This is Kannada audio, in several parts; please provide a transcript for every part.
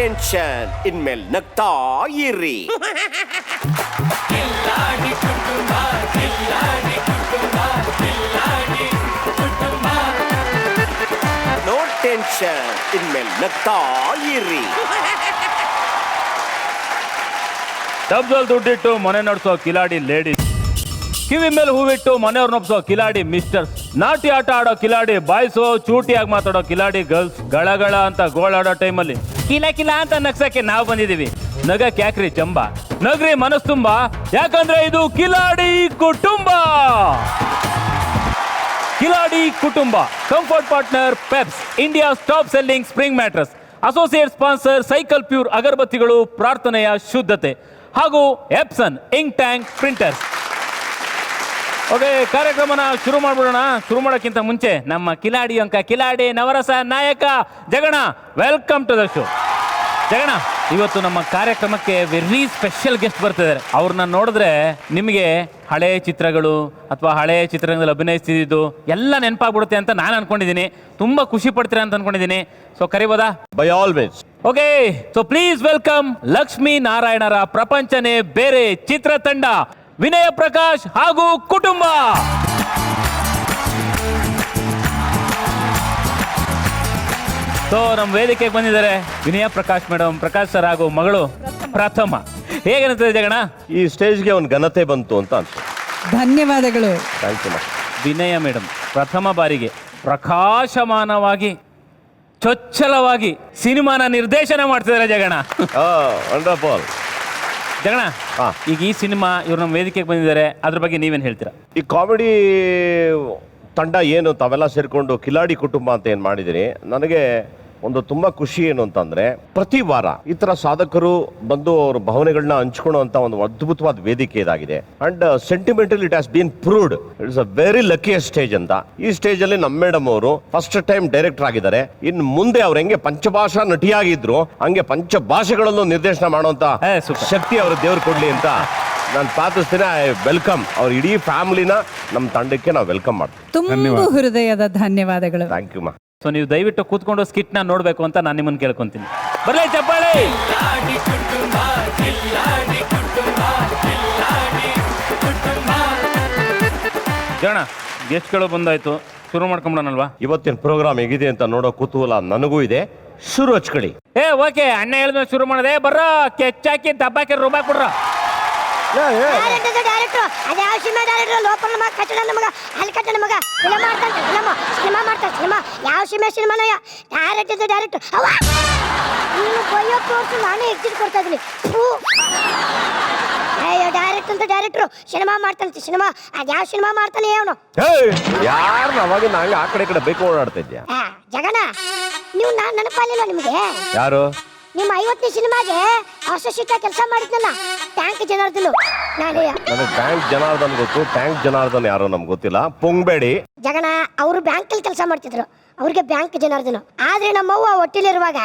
ಟೆನ್ಷನ್ ಇನ್ಮೇಲೆ ನಗ್ತಾ ಇರಿ. ನೋ ಟೆನ್ಷನ್ ಇನ್ಮೇಲೆ ನಗ್ತಾ ಇರಿ. ಡಬ್ದಲ್ಲಿ ದುಡ್ಡಿಟ್ಟು ಮನೆ ನಡೆಸೋ ಕಿಲಾಡಿ ಲೇಡೀಸ್, ಕಿವಿ ಮೇಲೆ ಹೂವಿಟ್ಟು ಮನೆಯವ್ರು ನೊಪ್ಸೋ ಕಿಲಾಡಿ ಮಿಸ್ಟರ್ಸ್, ನಾಟಿ ಆಟ ಆಡೋ ಕಿಲಾಡಿ ಬಾಯ್ಸು, ಚೂಟಿಯಾಗಿ ಮಾತಾಡೋ ಕಿಲಾಡಿ ಗರ್ಲ್ಸ್, ಗಳಗಳ ಅಂತ ಗೋಳಾಡೋ ಟೈಮಲ್ಲಿ ಕಿಲ ಕಿಲ ಅಂತ ನಗ್ಸಕ್ಕೆ ನಾವು ಬಂದಿದೀವಿ. ನಗಕ್ ಯಾಕ್ರಿ ಚಂಬ, ನಗ್ರಿ ಮನಸ್ ತುಂಬ, ಯಾಕಂದ್ರೆ ಇದು Kiladi Kutumba. Kiladi Kutumba comfort partner Peps, India top selling spring mattress, associate sponsor Cycle Pure ಅಗರಬತ್ತಿಗಳು, ಪ್ರಾರ್ಥನೆಯ ಶುದ್ಧತೆ ಹಾಗೂ Epson ink tank printers. Okay, ಕಾರ್ಯಕ್ರಮನ ಶುರು ಮಾಡ್ಬಿಡೋಣ. ಶುರು ಮಾಡೋಕ್ಕಿಂತ ಮುಂಚೆ ನಮ್ಮ ಕಿಲಾಡಿ ಅಂಕ ಕಿಲಾಡಿ ನವರಸ ನಾಯಕ ಜಗಣ, ವೆಲ್ಕಮ್ ಟು ದ ಶೋ. ಜಗಣ, ಇವತ್ತು ನಮ್ಮ ಕಾರ್ಯಕ್ರಮಕ್ಕೆ ವೆರಿ ಸ್ಪೆಷಲ್ ಗೆಸ್ಟ್ ಬರ್ತಿದ್ದಾರೆ. ಅವ್ರನ್ನ ನೋಡಿದ್ರೆ ನಿಮಗೆ ಹಳೆ ಚಿತ್ರಗಳು ಅಥವಾ ಹಳೆ ಚಿತ್ರರಂಗದಲ್ಲಿ ಅಭಿನಯಿಸ್ತಿದ್ದು ಎಲ್ಲ ನೆನಪಾಗ್ಬಿಡುತ್ತೆ ಅಂತ ನಾನು ಅನ್ಕೊಂಡಿದ್ದೀನಿ. ತುಂಬ ಖುಷಿ ಪಡ್ತೀರಾ ಅಂತ ಅನ್ಕೊಂಡಿದ್ದೀನಿ. ಸೊ ಕರಿಬೋದಾ? By all means. Okay, so please welcome Lakshmi ನಾರಾಯಣರ ಪ್ರಪಂಚನೇ ಬೇರೆ ಚಿತ್ರತಂಡ, ವಿನಯ ಪ್ರಕಾಶ್ ಹಾಗೂ ಕುಟುಂಬ. ಸೊ ನಮ್ಮ ವೇದಿಕೆಗೆ ಬಂದಿದ್ದಾರೆ ವಿನಯ ಪ್ರಕಾಶ್ ಮೇಡಮ್, ಪ್ರಕಾಶ್ ಸರ್ ಹಾಗೂ ಮಗಳು ಪ್ರಥಮ. ಹೇಗನ್ನಿಸ್ತದೆ ಜಗಣ? ಈ ಸ್ಟೇಜ್ಗೆ ಒಂದು ಘನತೆ ಬಂತು ಅಂತ ಅನ್ಸುತ್ತೆ. ಧನ್ಯವಾದಗಳು. Thank you. ವಿನಯ ಮೇಡಮ್ ಪ್ರಥಮ ಬಾರಿಗೆ ಪ್ರಕಾಶಮಾನವಾಗಿ ಚೊಚ್ಚಲವಾಗಿ ಸಿನಿಮಾನ ನಿರ್ದೇಶನ ಮಾಡ್ತಿದ್ದಾರೆ ಜಗಣ. ವಂಡರ್ಫುಲ್. ಜಗಣ, ಈಗ ಈ ಸಿನಿಮಾ ಇವ್ರು ನಮ್ಮ ವೇದಿಕೆಗೆ ಬಂದಿದ್ದಾರೆ, ಅದ್ರ ಬಗ್ಗೆ ನೀವೇನು ಹೇಳ್ತೀರಾ? ಈ ಕಾಮಿಡಿ ತಂಡ ಏನು ತಾವೆಲ್ಲ ಸೇರಿಕೊಂಡು ಕಿಲಾಡಿ ಕುಟುಂಬ ಅಂತ ಏನು ಮಾಡಿದಿರಿ, ನನಗೆ ಒಂದು ತುಂಬ ಖುಷಿ ಏನು ಅಂತಂದರೆ, ಪ್ರತಿ ವಾರ ಈ ಥರ ಸಾಧಕರು ಬಂದು ಅವ್ರ ಭಾವನೆಗಳನ್ನ ಹಂಚ್ಕೊಳ್ಳುವಂಥ ಒಂದು ಅದ್ಭುತವಾದ ವೇದಿಕೆ ಇದಾಗಿದೆ. And sentimental it has been proved. It's a very luckiest stage ಅಂತ. ಈ ಸ್ಟೇಜಲ್ಲಿ ನಮ್ಮ ಮೇಡಮ್ ಅವರು ಫಸ್ಟ್ ಟೈಮ್ ಡೈರೆಕ್ಟರ್ ಆಗಿದ್ದಾರೆ. ಇನ್ನು ಮುಂದೆ ಅವ್ರು ಹೆಂಗೆ ಪಂಚಭಾಷಾ ನಟಿಯಾಗಿದ್ರು ಹಂಗೆ ಪಂಚಭಾಷೆಗಳಲ್ಲೂ ನಿರ್ದೇಶನ ಮಾಡುವಂಥ ಶಕ್ತಿ ಅವ್ರ ದೇವ್ರು ಕೊಡ್ಲಿ ಅಂತ ನಾನು ಪ್ರಾರ್ಥಿಸ್ತೀನಿ. ಐ ವೆಲ್ಕಮ್ ಅವ್ರ ಇಡೀ ಫ್ಯಾಮಿಲಿನ ನಮ್ಮ ತಂಡಕ್ಕೆ ನಾವು ವೆಲ್ಕಮ್ ಮಾಡ್ತೀವಿ. ತುಂಬ ಹೃದಯದ ಧನ್ಯವಾದಗಳು. ಥ್ಯಾಂಕ್ ಯು ಮಾ. ಸೊ ನೀವು ದಯವಿಟ್ಟು ಕೂತ್ಕೊಂಡು ಸ್ಕಿಟ್ನ ನೋಡಬೇಕು ಅಂತ ನಾನು ನಿಮ್ಮನ್ನು ಕೇಳ್ಕೊಂತೀನಿ. ಬರ್ಲಿ ಚಪ್ಪಾಳಿ. ಜಗಣ, ಗೆಸ್ಟ್ಗಳು ಬಂದಾಯ್ತು, ಶುರು ಮಾಡ್ಕೊಂಬಿಡೋಣಲ್ವಾ? ಇವತ್ತಿನ ಪ್ರೋಗ್ರಾಮ್ ಹೇಗಿದೆ ಅಂತ ನೋಡೋ ಕುತೂಹಲ ನನಗೂ ಇದೆ. ಶುರು ಹಚ್ಕೊಳ್ಳಿ. ಓಕೆ, ಅಣ್ಣ ಹೇಳಿದ್ಮೇಲೆ ಶುರು ಮಾಡಿದೆ. ಬರ್ರ ಕೆಚ್ಚಾಕಿ ದಬ್ಬಾಕಿ ರುಬಾಕ್ ಬಿಡ್ರ. ಡೈರೆಕ್ಟರ್ ಅದ್ಯಾವ ಸಿನಿಮಾ ಡೈರೆಕ್ಟರ್? ಲೋಪಲ್ ನಮಗ ಕಟ್ಟಡ ನಮಗ ಹಲ್ಕಟ್ಟ ನಮಗ ಫಿಲಮ್ ಮಾಡ್ತಾನೆ, ಸಿನಿಮಾ ಮಾಡ್ತಾನೆ. ಸಿನಿಮಾ ಯಾವ ಸಿನಿಮಾನ ಡೈರೆಕ್ಟರ್ ಅವ ನೀನು ಬಯ್ಯೋ ತೋರಿಸು, ನಾನೇ ಎಕ್ಸಿಟ್ ಕೊಡ್ತಾ ಇದ್ದೀನಿ. ಅಯ್ಯೋ ಡೈರೆಕ್ಟ್ ಅಂತ ಡೈರೆಕ್ಟ್ರು ಸಿನಿಮಾ ಮಾಡ್ತಾನೆ. ಸಿನಿಮಾ ಅದ್ಯಾವ ಸಿನಿಮಾ ಮಾಡ್ತಾನೆ ಅವನು? ಯಾರು ಅವಾಗ ನಂಗೆ ಆ ಕಡೆ ಬೇಕು ಓಡಾಡ್ತಾ ಇದ್ಯಾ? ಜಗನ, ನೀವು ನಾನು ನೆನಪಾಲಿಲ್ಲ ನಿಮಗೆ? ಯಾರು? ನಿಮ್ಮ 50ನೇ ಸಿನಿಮಾಗೆ ಅಸೋಸಿಯೇಟ್ ಕೆಲಸ ಮಾಡಿದ್ನಲ್ಲ, ಟ್ಯಾಂಕ್ ಜನಾರ್ದನ್. ನನಗೆ ಬ್ಯಾಂಕ್ ಜನಾರ್ದನ್ ಗೊತ್ತು, ಟ್ಯಾಂಕ್ ಜನಾರ್ದನ್ ಯಾರೋ ನಮ್ಗೆ ಗೊತ್ತಿಲ್ಲ. ಪೊಂಗ್ಬೇಡಿ ಜಗನ. ಅವರು ಬ್ಯಾಂಕಲ್ಲಿ ಕೆಲಸ ಮಾಡ್ತಿದ್ರು, ಅವ್ರಿಗೆ ಬ್ಯಾಂಕ್ ಜನಾರ್ದನ್. ಆದ್ರೆ ನಮ್ಮವ್ವ ಹೊಟ್ಟಿಲಿರುವಾಗ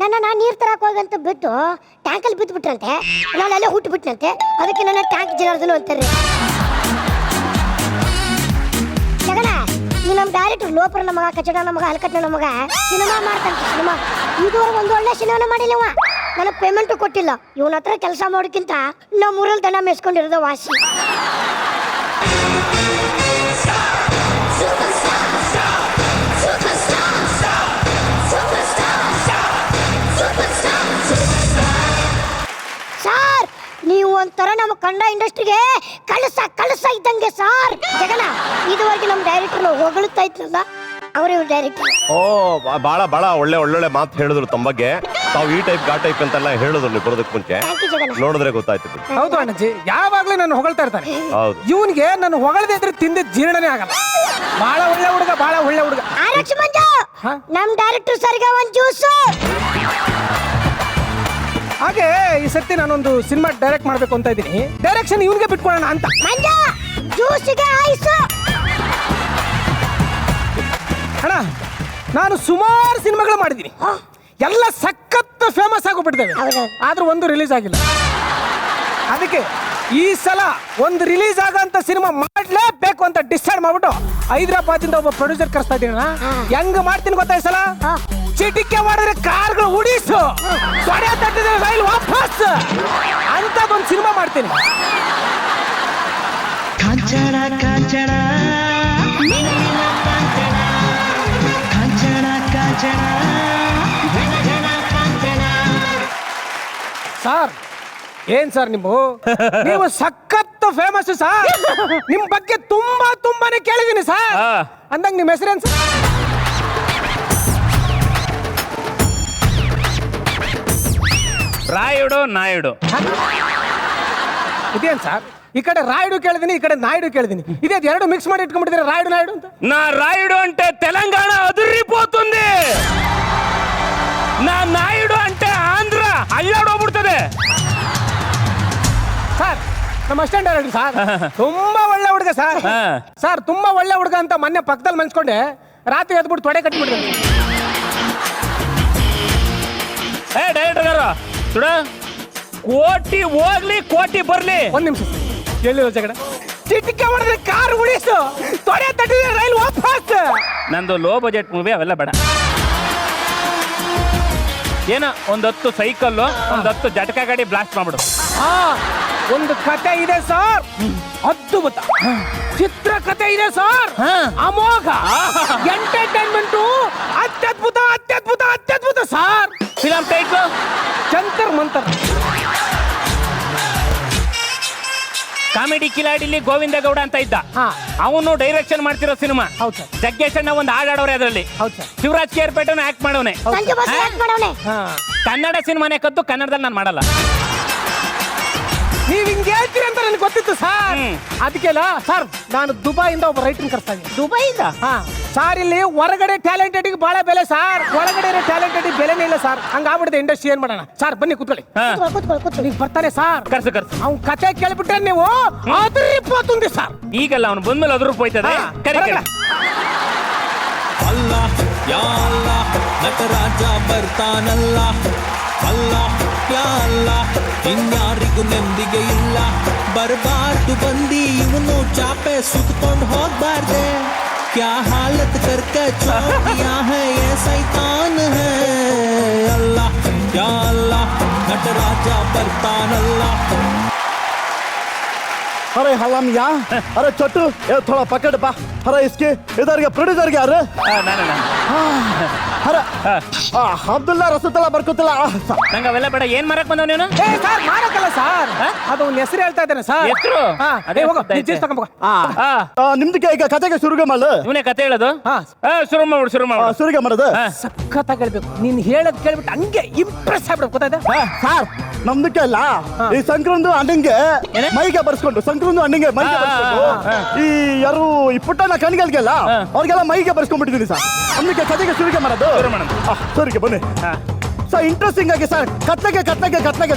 ನಾನು ನೀರು ತರಕ್ ಹೋಗಂತ ಬಿಟ್ಟು ಟ್ಯಾಂಕಲ್ಲಿ ಬಿದ್ದು ಬಿಟ್ರಂತೆ. ನಾನು ಅಲ್ಲೇ ಹುಟ್ಟು ಬಿಟ್ನಂತೆ, ಅದಕ್ಕೆ ನನ್ನ ಟ್ಯಾಂಕ್ ಜನಾರ್ದನ್ ಅಂತಾರೆ. ಜಗನ, ಈ ನಮ್ಮ ಡೈರೆಕ್ಟರ್ ಲೋಪರ ನಮಗ ಕಚಡ ನಮಗ ಹಲ್ಕಟ್ಟ ನಮಗ ಸಿನಿಮಾ ಮಾಡ್ತಾನೆ. ಸಿನಿಮಾ ಇದುವರೆಗೆ ಒಂದು ಒಳ್ಳೆ ಸಿನಿಮಾನ ಮಾಡಿಲ್ಲವ. ನನಗೆ ಪೇಮೆಂಟು ಕೊಟ್ಟಿಲ್ಲ. ಇವನ ಹತ್ರ ಕೆಲಸ ಮಾಡೋಕ್ಕಿಂತ ನಮ್ಮ ಊರಲ್ಲಿ ದನ ಮೇಸ್ಕೊಂಡಿರೋದು ವಾಸಿ. ಸಾರ್, ನೀವು ಒಂಥರ ನಮ್ಮ ಕನ್ನಡ ಇಂಡಸ್ಟ್ರಿಗೆ ಕಳಸ ಇದ್ದಂಗೆ ಸಾರ್. ಜಗನ, ಇದುವರೆಗೆ ನಮ್ಮ ಡೈರೆಕ್ಟರ್ ಹೊಗಳುತ್ತಾ ಇದ್ನಲ್ಲ, ಅವರೇ ಡೈರೆಕ್ಟರ್. ಬಹಳ ಒಳ್ಳೆ ಮಾತು ಹೇಳಿದ್ರು ತಮ್ಮ ಬಗ್ಗೆ. ತಾವು ಈ ಟೈಪ್ ಆ ಟೈಪ್ ಅಂತೆಲ್ಲ ಹೇಳಿದ್ರು ನೀವು ಬರೋದಕ್ಕೆ ಮುಂಚೆ. ನೋಡಿದ್ರೆ ಗೊತ್ತಾಯ್ತು. ಹೌದು ಅಣ್ಣಜಿ, ಯಾವಾಗ್ಲೂ ನಾನು ಹೊಗಳ್ತಾ ಇರ್ತಾನೆ. ಇವನ್ಗೆ ನಾನು ಹೊಗಳದೇ ಇದ್ರೆ ತಿಂದ ಜೀರ್ಣನೇ ಆಗಲ್ಲ. ಬಹಳ ಒಳ್ಳೆ ಹುಡುಗ. ನಮ್ ಡೈರೆಕ್ಟರ್ ಸರ್ಗೆ ಒಂದ್ ಜ್ಯೂಸ್. ಹಾಗೆ ಈ ಸರ್ತಿ ನಾನೊಂದು ಸಿನಿಮಾ ಡೈರೆಕ್ಟ್ ಮಾಡ್ಬೇಕು ಅಂತ ಇದ್ದೀನಿ. ಡೈರೆಕ್ಷನ್ ಇವನ್ಗೆ ಬಿಟ್ಕೊಳ್ಳೋಣ ಅಂತ. ಅಣ್ಣ, ನಾನು ಸುಮಾರು ಸಿನಿಮಾಗಳು ಮಾಡಿದ್ದೀನಿ, ಎಲ್ಲ ಸಖತ್ ಫೇಮಸ್ ಆಗೋಗ್ಬಿಟ್ಟಿದ್ದೇವೆ. ಆದ್ರೂ ಒಂದು ರಿಲೀಸ್ ಆಗಿಲ್ಲ. ಅದಕ್ಕೆ ಈ ಸಲ ಒಂದು ರಿಲೀಸ್ ಆಗಂತ ಸಿನಿಮಾ ಮಾಡಲೇಬೇಕು ಅಂತ ಡಿಸೈಡ್ ಮಾಡ್ಬಿಟ್ಟು ಹೈದರಾಬಾದಿಂದ ಒಬ್ಬ ಪ್ರೊಡ್ಯೂಸರ್ ಕರೆಸ್ತಾ ಇದ್ದೀನಿ ಹೆಂಗ್ ಮಾಡ್ತೀನಿ ಗೊತ್ತಾ ಈ ಸಲ ಚಿಟಿಕೆ ಮಾಡಿದ್ರೆ ಕಾರ್ಗಳು ಉಡಿಸು ತೊಡೆ ತಟ್ಟಿದ್ರೆ ರೈಲ್ ವಾಪಸ್ ಅಂತದೊಂದು ಸಿನಿಮಾ ಮಾಡ್ತೀನಿ. ಕಾಂಚನ ಕಾಂಚನ ನಿನ್ನ ಕಾಂಚನ ಕಾಂಚನ ಕಾಂಚನ ಘನ ಕಾಂಚನ. ಸರ್ ಏನ್ ಸರ್ ನೀವು ಸಖತ್ ಫೇಮಸ್ ಸರ್. ನಿಮ್ ಬಗ್ಗೆ ತುಂಬಾನೇ ಕೇಳಿದೀನಿ ಸರ್. ಆ. ಅಂದಂಗ ನಿಮ್ ಹೆಸರೇನ್ ಸರ್? ರಾಯುಡು ನಾಯುಡು. ಇದೇನ್ ಸರ್ ಈ ಕಡೆ ರಾಯುಡು ಕೇಳಿದೀನಿ ಈ ಕಡೆ ನಾಯ್ಡು ಕೇಳಿದೀನಿ ಇದೇ ಎರಡು ಮಿಕ್ಸ್ ಮಾಡಿ ಇಟ್ಕೊಂಡ್ಬಿಟ್ಟಿದ್ರೆ ರಾಯುಡು ನಾಯ್ಡು ಅಂತ. నా రాయుడు అంటే తెలంగాణ అదిరిపోతుంది. నా నాయుడు అంటే ఆంధ్ర అల్లాడోಗ್ಬಿಡ್ತದೆ. ಸರ್ ನಮ್ಮ ಅಸಿಸ್ಟೆಂಟ್ ಡೈರೆಕ್ಟರ್ ಸರ್ ತುಂಬಾ ಒಳ್ಳೆ ಹುಡುಗ ಸರ್. ಹಾ. ಸರ್ ತುಂಬಾ ಒಳ್ಳೆ ಹುಡುಗ ಅಂತ ಮೊನ್ನೆ ಪಕ್ಕದಲ್ಲಿ ಮನ್ಸ್ಕೊಂಡೆ ರಾತ್ರಿ ಎದ್ಬಿಟ್ಟು ತೊಡೆ ಕಟ್ಬಿಡ್ದೆ. ಏ ಡೈರೆಕ್ಟರ್ ಗಾರ ಸುಡ ಕೋಟಿ ಹೋಗ್ಲಿ ಕೋಟಿ ಬರ್ಲಿ. ಒಂದ್ ನಿಮಿಷ ಹೇಳಿ ಜಗಡ ಚಿಟಿಕೆ ಹೊಡೆದ್ರೆ ಕಾರ್ ಉಳಿಸು ತೊಡೆ ತಟ್ಟಿದ್ರೆ ರೈಲ್ ವಾಪಸ್. ನಂದು ಲೋ ಬಜೆಟ್ ಮೂವಿ ಅವೆಲ್ಲ ಬೇಡ. ಏನ ಒಂದ್ 10 ಸೈಕಲ್ಲು ಒಂದ್ 10 ಜಟಕ ಗಾಡಿ ಬ್ಲಾಸ್ಟ್ ಮಾಡ್ಬಿಡು. ಹಾ ಒಂದು ಕತೆ ಇದೆ ಸರ್ ಅದ್ಭುತ ಚಿತ್ರ ಕತೆ ಇದೆ ಸರ್ ಅಮೋಘ ಎಂಟರ್ಟೈನ್ಮೆಂಟು ಅತ್ಯದ್ಭುತ ಅತ್ಯದ್ಭುತ ಅತ್ಯದ್ಭುತ sir. Film title Jantar Mantar. Comedy ಕಿಲಾಡಿಲಿ ಗೋವಿಂದ ಗೌಡ ಅಂತ ಇದ್ದ. ಹಾ. ಅವನು ಡೈರೆಕ್ಷನ್ ಮಾಡ್ತಿರೋ ಸಿನಿಮಾ. ಹೌದು ಸರ್. ಜಗ್ಗೇಶ್ ಅಣ್ಣ ಒಂದು ಹಾಡಾಡವ್ರೆ ಅದರಲ್ಲಿ. ಹೌದು ಸರ್. ಶಿವರಾಜ್ ಕೇರ್ಪೇಟೆನ ಆಕ್ಟ್ ಮಾಡವನೆ ಸಂಜು ಬಾಸ್ ಆಕ್ಟ್ ಮಾಡವನೆ ಹಾ ಕನ್ನಡ ಸಿನಿಮಾನೇ ಕದ್ದು ಕನ್ನಡದಲ್ಲಿ ನಾನು ಮಾಡಲ್ಲ. ನೀವ್ ಹಿಂಗ್ ಹೇಳ್ತೀರಿ ಅಂತ ನನಗೆ ಗೊತ್ತಿತ್ತು ಸರ್. ಅದಕ್ಕೆಲ್ಲ ಸರ್ ನಾನು ದುಬೈಯಿಂದ ಒಬ್ಬ ರೈಟರ್ ಕರ್ಸ್ತಾ ಇದ್ದೀನಿ. ದುಬೈಯಿಂದ ಹಾ ಸರ್ ಇಲ್ಲಿ ಹೊರಗಡೆ ಟ್ಯಾಲೆಂಟೆಡ್ ಬಹಳ ಬೆಲೆ ಸರ್ ಒಳಗಡೆ ಟ್ಯಾಲೆಂಟೆಡ್ ಬೆಲೆನೇ ಇಲ್ಲ ಸರ್. ಹಂಗಾಗ್ಬಿಡುತ್ತೆ ಇಂಡಸ್ಟ್ರಿ. ಏನ್ ಮಾಡೋಣ ಸರ್ ಬನ್ನಿ ಕೂತ್ಕೊಳ್ಳಿ. ಕೂತ್ಕೊಳ್ಳಿ ನೀವು ಬರ್ತಾನೆ ಸರ್. ಕರ್ಸು ಅವ್ನ ಕತೆ ಕೇಳ್ಬಿಟ್ರೆ ನೀವು ಅದ್ರಿಪ್ಪತ್ತೊಂದು ಸರ್. ಈಗಲ್ಲ ಅವನು ಬಂದ್ಮೇಲೆ ಅದ್ರ ಹೋಯ್ತದೆ. ಅಲ್ಲ ಯಾ ಅಲ್ಲ ನಟರಾಜ ಬರ್ತಾನಲ್ಲ ಅಲ್ಲ ಯಾ ಅಲ್ಲ ಇನ್ಯಾರಿಗೂ ನೆಮ್ಮದಿಗೆ ಇಲ್ಲ ಬರಬಾರ್ದು ಬಂದಿ ಇವನು ಚಾಪೆ ಸುತ್ಕೊಂಡು ಹೋಗ್ಬಾರ್ದೆ ಕ್ಯಾ ಹಾಲತ್ ಕರ್ಕೆ ಛೋಡ್ ದಿಯಾ ಹೈ ಯೇ ಸೈತಾನ್ ಹೈ ಅಲ್ಲ ಯಾ ಅಲ್ಲ ನಟರಾಜ ಬರ್ತಾನಲ್ಲ. अरे हलम या अरे छोटू ये थोड़ा पकड़ पा. अरे इसके इधर के प्रोड्यूसर क्या अरे अरे ಅಬ್ದುಲ್ಲಾ ರಸೂತಲ್ಲ ಬರ್ಕೋತಿಲ್ಲ. ನಂಗೆ ಅವೆಲ್ಲ ಬೇಡ. ಏನ್ ಮಾಡಕ್ ಬಂದವ್ ನೀನು? ಏ ಸರ್ ಮಾರಕ್ಕಲ್ಲ ಸರ್ ಅದು ಒಂದು ಹೆಸರು ಹೇಳ್ತಾ ಇದ್ದಾನೆ ಸರ್. ಹೆಸ್ರು? ಅದೇ ಹೋಗೋ ನಿಜ ತಗೊಂಬೋಗ. ನಿಮ್ದಕ್ಕೆ ಈಗ ಕತೆಗೆ ಶುರುಗೆ ಮಾಡು. ಇವನೇ ಕತೆ ಹೇಳೋದು. ಹಾ. ಶುರು ಮಾಡ್ಬಿಡು ಶುರು ಮಾಡ್ಬಿಡು. ಶುರುಗೆ ಮಾಡೋದು ಸಖತ್ತಾಗಿ ಹೇಳ್ಬೇಕು. ನೀನ್ ಹೇಳದ್ ಕೇಳ್ಬಿಟ್ಟು ಹಂಗೆ ಇಂಪ್ರೆಸ್ ಆಗ್ಬಿಡ್ಬೇಕು ಗೊತ್ತಾಯ್ತಾ ಸರ್. ನಮ್ದಕ್ಕೆ ಅಲ್ಲ ಈ ಸಂಕ್ರಂದು ಅಣ್ಣಂಗೆ ಏನೇ? ಮೈಗೆ ಬರ್ಸ್ಕೊಂಡು ಸಂಕ್ರಂದು ಅಣ್ಣಂಗೆ ಮೈಗೆ ಬರ್ಸ್ಕೊಂಡು ಈ ಯಾರು ಈ ಪುಟ್ಟನ ಕಣ್ಗಳಿಗೆಲ್ಲ ಅವ್ರಿಗೆಲ್ಲ ಮೈಗೆ ಬರ್ಸ್ಕೊಂಡ್ಬಿಟ್ಟಿದ್ದೀನಿ ಸರ್. ನಮ್ದಕ್ಕೆ ಕತೆಗೆ ಶುರುಗೆ ಮಾಡೋದು. ಶುರು ಮಾಡೋಣ. ಶುರುಗೆ ಬನ್ನಿ ಸರ್. ಇಂಟ್ರೆಸ್ಟಿಂಗ್ ಆಗಿ ಸರ್ ಕತ್ಲೆಗೆ ಸರ್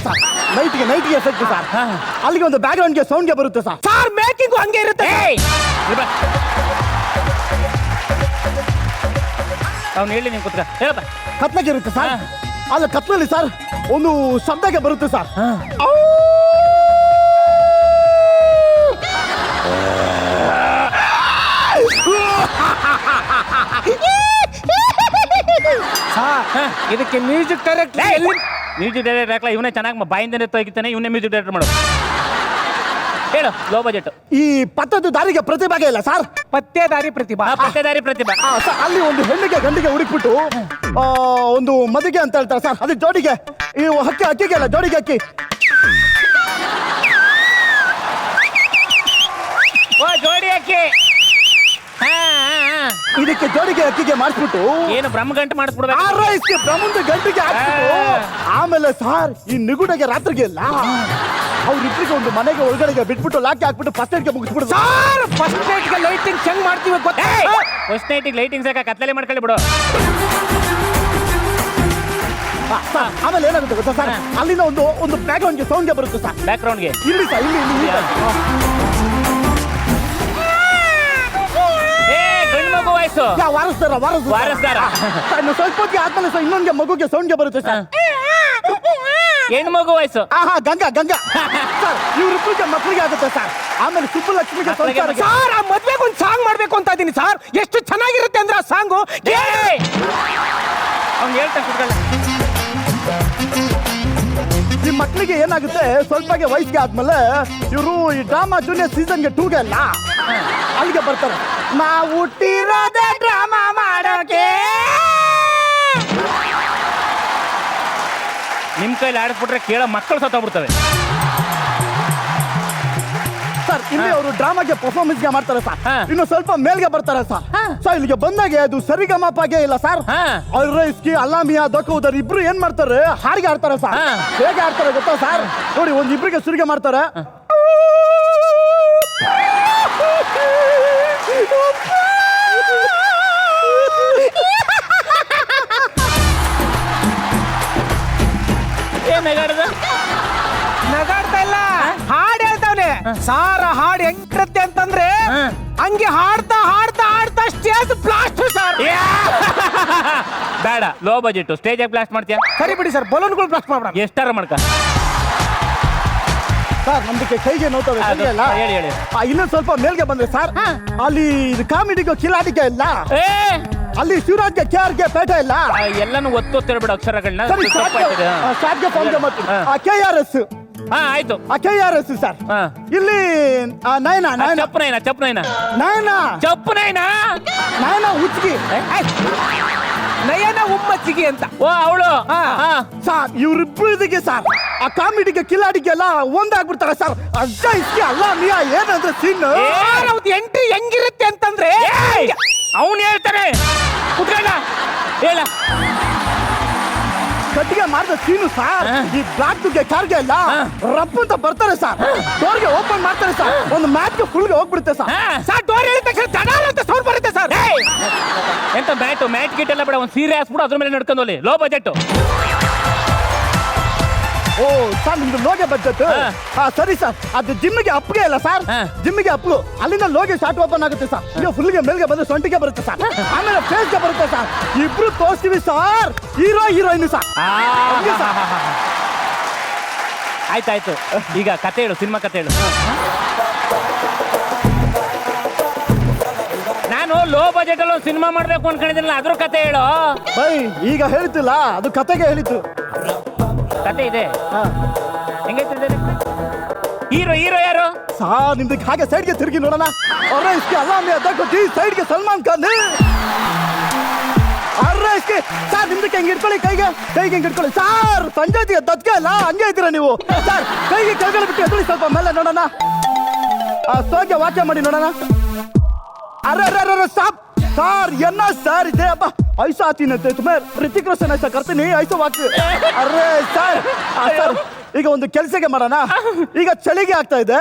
ನೈಟ್ಗೆ ಎಫೆಕ್ಟ್ ಸರ್. ಅಲ್ಲಿಗೆ ಒಂದು ಬ್ಯಾಕ್ ಗ್ರೌಂಡ್ಗೆ ಸೌಂಡ್ಗೆ ಬರುತ್ತೆ ಸರ್. ಸರ್ ಮೇಕಿಂಗು ಹಂಗೆ ಇರುತ್ತೆ. ಅವ್ನು ಹೇಳಿ ನೀನು ಕೂತ್ಕ ಹೇಳಪ್ಪ. ಕತ್ಲೆಗೆ ಇರುತ್ತೆ ಸರ್. ಅಲ್ಲ ಕತ್ಲಲ್ಲಿ ಸರ್ ಒಂದು ಶಬ್ದಕ್ಕೆ ಬರುತ್ತೆ ಸರ್. ಸರ್ ಇದಕ್ಕೆ ಮ್ಯೂಸಿಕ್ ಡೈರೆಕ್ಟರ್ ಎಲ್ಲಿ ಮ್ಯೂಸಿಕ್ ಡೈರೆಕ್ಟರ್ ಹಾಕ್ಲಾ ಇವನೇ ಚೆನ್ನಾಗಿ ಬಾಯಿಂದನೇ ತೆಗಿತಾನೆ. ಇವನೇ ಮ್ಯೂಸಿಕ್ ಡೈರೆಕ್ಟರ್ ಮಾಡು. ಹೇಳು ಲೋ ಬಜೆಟ್. ಈ ಪತ್ತದ್ದು ದಾರಿಗೆ ಪ್ರತಿಭಾಗ ಇಲ್ಲ ಸರ್. ಪತ್ತೇದಾರಿ ಪ್ರತಿಭಾ. ಪತ್ತೆದಾರಿ ಪ್ರತಿಭಾ. ಸರ್ ಅಲ್ಲಿ ಒಂದು ಹೆಣ್ಣಿಗೆ ಗಂಡಿಗೆ ಹುಡುಕ್ಬಿಟ್ಟು ಒಂದು ಮದಿಗೆ ಅಂತ ಹೇಳ್ತಾರೆ ಸರ್. ಅದು ಜೋಡಿಗೆ ಈ ಅಕ್ಕಿಗೆ ಅಲ್ಲ ಜೋಡಿಗೆ ಅಕ್ಕಿ. ಓ ಜೋಡಿ ಅಕ್ಕಿ. ಇದಕ್ಕೆ ಜೋಡಿಗೆ ಅಕ್ಕಿಗೆ ಮಾಡಿಸ್ಬಿಟ್ಟು ಏನು ಬ್ರಹ್ಮಗಂಟು ಮಾಡಿಸ್ಬಿಡ್ಬೇಕು. ಆರೈಸ್ಗೆ ಬ್ರಹ್ಮಂದು ಗಂಟಿಗೆ ಹಾಕ್ಬಿಟ್ಟು ಆಮೇಲೆ ಸರ್ ಈ ನಿಗುಡಗೆ ರಾತ್ರಿಗೆ ಇಲ್ಲ ಅವ್ರಿಬ್ರಿಗೆ ಒಂದು ಮನೆಗೆ ಒಳಗಡೆಗೆ ಬಿಟ್ಬಿಟ್ಟು ಲಾಕಿ ಹಾಕ್ಬಿಟ್ಟು ಫಸ್ಟ್ ಏಡ್ಗೆ ಮುಗಿಸ್ಬಿಡು ಸರ್. ಫಸ್ಟ್ ನೈಟ್ಗೆ ಲೈಟಿಂಗ್ ಹೆಂಗ್ ಮಾಡ್ತೀವಿ ಗೊತ್ತಾ? ಫಸ್ಟ್ ನೈಟಿಗೆ ಲೈಟಿಂಗ್ ಸಾಕ ಕತ್ಲಲ್ಲಿ ಮಾಡ್ಕೊಳ್ಳಿ ಬಿಡು. ಸರ್ ಆಮೇಲೆ ಏನಾಗುತ್ತೆ ಗೊತ್ತಾ ಸರ್ ಅಲ್ಲಿಂದ ಒಂದು ಬ್ಯಾಕ್ ಗ್ರೌಂಡ್ಗೆ ಸೌಂಡ್ಗೆ ಬರುತ್ತೆ ಸರ್. ಬ್ಯಾಕ್ ಗ್ರೌಂಡ್ಗೆ ಇಲ್ಲಿ ಸರ್ ಇಲ್ಲಿ ಏ ಗಂಡು ಮಗು ವಾಯ್ಸು. ವಾರಸ್ದಾರ ವಾರಸ್ದಾರ. ಸ್ವಲ್ಪ ಹೊತ್ತಿಗೆ ಆದ್ಮೇಲೆ ಸರ್ ಇನ್ನೊಂದು ಮಗುಗೆ ಸೌಂಡ್ಗೆ ಬರುತ್ತೆ ಸರ್. ಹೆಣ್ಣು ಮಗು ವಾಯ್ಸು. ಗಂಗಾ ಸರ್ ಇವ್ರಿಬ್ರಿಗೆ ಮಕ್ಕಳಿಗೆ ಆಗುತ್ತೆ ಸರ್. ಆಮೇಲೆ ಸುಬ್ಬಲಕ್ಷ್ಮಿಗೆ ಸಂಸಾರ. ಸರ್ ಆ ಮದ್ವೆಗೆ ಒಂದು ಹೇಳ್ತಾ ಕುತ್ಕೊಳ್ಳ. ಈ ಮಕ್ಕಳಿಗೆ ಏನಾಗುತ್ತೆ ಸ್ವಲ್ಪಗೆ ವಯಸ್ಸಿಗೆ ಆದ್ಮೇಲೆ ಇವರು ಈ ಡ್ರಾಮಾ ಜೂನಿಯರ್ ಸೀಸನ್ಗೆ 2ಗೆ ಅಲ್ಲ ಅಲ್ಲಿಗೆ ಬರ್ತಾರೆ. ನಾವು ಹುಟ್ಟಿರೋದೇ ಡ್ರಾಮಾ ಮಾಡೋಕೆ. ನಿಮ್ ಕೈಲಿ ಆಡಿಸ್ಬಿಟ್ರೆ ಕೇಳೋ ಮಕ್ಕಳು ಸತ್ತೋಗ್ಬಿಡ್ತವೆ. ಸರ್ ಇಲ್ಲಿ ಅವರು ಡ್ರಾಮಾಗೆ ಪರ್ಫಾರ್ಮೆನ್ಸ್ಗೆ ಮಾಡ್ತಾರೆ ಸರ್. ಹಾ. ಇನ್ನು ಸ್ವಲ್ಪ ಮೇಲ್ಗೆ ಬರ್ತಾರೆ ಸರ್. ಸರ್ ಇಲ್ಲಿಗೆ ಬಂದಾಗೆ ಅದು ಸರಿಗಮಪಾಗೆ ಇಲ್ಲ ಸರ್. ಹಾ. ಅವ್ರ ಇಸ್ಕಿ ಅಲ್ಲಾಮಿಯಾ ದೋಕೋದರ್ ಇಬ್ರು ಏನ್ ಮಾಡ್ತಾರೆ ಹಾಡಿಗೆ ಆಡ್ತಾರೆ ಸರ್. ಹಾ. ಹೇಗೆ ಆಡ್ತಾರೆ ಗೊತ್ತಾ ಸರ್? ನೋಡಿ ಒಂದ್ ಇಬ್ರಿಗೆ ಸುರಿಗೆ ಮಾಡ್ತಾರೆ. ಏನ್ ನಗಾಡ್ದ? ನಗಾಡ್ತಾ ಇಲ್ಲ, ಹಾಡು ಹೇಳ್ತಾವ್ನೆ. ಸಾರ ಹಾಡು ಹೆಂಗಿರುತ್ತೆ ಅಂತಂದ್ರೆ ಹಂಗೆ ಹಾಡ್ತಾ ಹಾಡ್ತಾ ಹಾಡ್ತಾ ಸ್ಟೇಜ್ ಬ್ಲಾಸ್ಟ್ ಸರ್. ಬೇಡ, ಲೋ ಬಜೆಟ್ ಸ್ಟೇಜ್ ಬ್ಲಾಸ್ಟ್ ಮಾಡ್ತೀಯ? ಸರಿ ಬಿಡಿ ಸರ್, ಬಲೂನ್ಗಳು ಬ್ಲಾಸ್ಟ್ ಮಾಡ್ಬಿಡ. ಎಷ್ಟಾರ ಮಾಡ್ಕ. ಸರ್ ನಮ್ದಕ್ಕೆ ಕೈಗೆ ನೋಡ್ತವೆ ಅದು ಕೈಗೆ ಅಲ್ಲ. ಹೇಳಿ, ಹೇಳಿ. ಇನ್ನೊಂದ್ ಸ್ವಲ್ಪ ಮೇಲ್ಗೆ ಬಂದ್ರೆ ಸರ್ ಅಲ್ಲಿ ಇದು ಕಾಮಿಡಿಗೂ ಕಿಲಾಡಿಗೆ ಇಲ್ಲ. ಏ ಅಲ್ಲಿ ಶಿವರಾಜ್ಗೆ KRಗೆ ಪೇಟೆ ಇಲ್ಲ. ಎಲ್ಲಾನು ಒತ್ತೊತ್ತಿರ್ಬಿಡ ಅಕ್ಷರಗಳನ್ನ. ಸರಿ ಶಾರ್ಟ್ಗೆ ಫಾರ್ಮ್ಗೆ ಮಾಡ್ತೀನಿ. KRS ಹಾ ಆಯ್ತು. KRS sir. ಹಾ. ಇಲ್ಲಿ ನಯನ ನಯನ ಚಪ್ಪನೈನ ಚಪ್ಪನೈನ ನಯನ ಚಪ್ಪನೈನ ನಯನ ಉಚ್ಗಿ ನಯನ ಉಮ್ಮಚ್ಚಿಗೆ ಅಂತ. ಓ ಅವಳು. ಸರ್ ಇವ್ರಿಬ್ರು ಇದಕ್ಕೆ ಸರ್ ಆ ಕಾಮಿಡಿಗೆ ಕಿಲಾಡಿಗೆಲ್ಲ ಒಂದಾಗ್ಬಿಡ್ತಾರೆ ಸರ್. ಅಜ್ಜ ಇಸ್ಕಿ ಅಲ್ಲ ಮಿಯಾ ಏನಂದ್ರೆ ಸೀನ್ ಎಂಟ್ರಿ ಹೆಂಗಿರುತ್ತೆ ಅಂತಂದ್ರೆ ಅವನು ಹೇಳ್ತಾನೆ. ಕುತ್ಕೊಂಡ ಹೇಳ. ಕಟ್ಟಿಗೆ ಮಾಡಿದ ಸೀನು ಸರ್. ಈ ಬ್ಲಾಕ್ ಗೆ ಕಾರ್ಗೆ ಎಲ್ಲ ರಪ್ಪ ಅಂತ ಬರ್ತಾರೆ ಸರ್. ಡೋರ್ಗೆ ಓಪನ್ ಮಾಡ್ತಾರೆ ಸರ್. ಒಂದು ಮ್ಯಾಚ್ಗೆ ಫುಲ್ಗೆ ಹೋಗ್ಬಿಡುತ್ತೆ ಸರ್. ಸರ್ ಡೋರ್ ಹೇಳಿದ ತಕ್ಷಣ ತಡಾಲ ಅಂತ ಸೌಂಡ್ ಬರುತ್ತೆ ಸರ್. ಎಂತ ಮ್ಯಾಟ್ ಗಿಟ್ ಎಲ್ಲ ಬೇಡ, ಒಂದು ಸೀರೆ ಹಾಸ್ಬಿಡು ಅದ್ರ ಮೇಲೆ ನಡ್ಕೊಂಡು ಹೋಗ್ಲಿ. Low budget. ಓ ಸರ್ ನಿಮ್ದು ಲೋಗೆ ಬಜೆಟ್. ಸರಿ ಸರ್, ಅದು ಜಿಮ್ಗೆ ಅಪ್ಗೆ ಇಲ್ಲ ಸರ್. ಜಿಮ್ಗೆ ಅಪ್ಪು ಅಲ್ಲಿಂದ ಲೋಗೆ ಶಾರ್ಟ್ ಓಪನ್ ಆಗುತ್ತೆ ಸರ್. ಈಗ ಫುಲ್ಗೆ ಮೇಲ್ಗೆ ಬಂದ್ರೆ ಸೊಂಟಿಗೆ ಬರುತ್ತೆ ಸರ್. ಆಮೇಲೆ ಫೇಸ್ಗೆ ಬರುತ್ತೆ ಸರ್. ಇಬ್ರು ತೋರಿಸ್ತೀವಿ ಸರ್, ಹೀರೋ ಹೀರೋಯಿನ್ ಸರ್. ಆಯ್ತಾಯ್ತು, ಈಗ ಕತೆ ಹೇಳು, ಸಿನಿಮಾ ಕತೆ ಹೇಳು. ನಾನು ಲೋ ಬಜೆಟ್ ಅಲ್ಲಿ ಒಂದು ಸಿನಿಮಾ ಮಾಡ್ಬೇಕು ಅನ್ಕೊಂಡಿದ್ದಿಲ್ಲ, ಅದ್ರ ಕತೆ ಹೇಳು. ಬೈ ಈಗ ಹೇಳ್ತಿಲ್ಲ, ಅದು ಕತೆಗೆ ಹೇಳಿತ್ತು. ಕತೆ ಇದೆ. ಹೆಂಗೈತೆ ಹೀರೋ? ಹೀರೋ ಯಾರು ಸಾರ್? ನಿಮ್ದಕ್ಕೆ ಹಾಗೆ ಸೈಡ್ಗೆ ತಿರುಗಿ ನೋಡೋಣ. ಅವ್ರ ಇಸ್ಕಿ ಅಲ್ಲಾಮಿ ಅದಕ್ಕೆ ಸೈಡ್ಗೆ ಸಲ್ಮಾನ್ ಖಾನ್. ಅವ್ರ ಇಸ್ಕಿ ಸರ್ ನಿಮ್ದಕ್ಕೆ ಹೆಂಗ್ ಇಟ್ಕೊಳ್ಳಿ, ಕೈಗೆ ಹೆಂಗ್ ಇಟ್ಕೊಳ್ಳಿ ಸಾರ್. ಸಂಜಯ್ ದತ್ಗೆ ಅಲ್ಲ ಹಂಗೆ ಇದ್ದೀರಾ ನೀವು ಸರ್. ಕೈಗೆ ಕೆಳಗಡೆ ಬಿಟ್ಟು ಎದುಳಿ ಸ್ವಲ್ಪ ಮೇಲೆ ನೋಡೋಣ. ಸೋಗೆ ವಾಕ್ಯ ಮಾಡಿ ನೋಡೋಣ. ಅರ್ರ ಸಾಪ್ सर एन्ना सर ಇದೆ ಅಪ್ಪ ಐಸಾ ಆತೀನಿ ಅಂತ तुम्हें ऋतिक रोशन ऐसा करते नहीं ऐसा वाक्य अरे सर सर ಈಗ ಒಂದು ಕೆಲಸಕ್ಕೆ ಮಾಡೋಣ ಈಗ ಚಳಿಗೆ ಆಗ್ತಾ ಇದೆ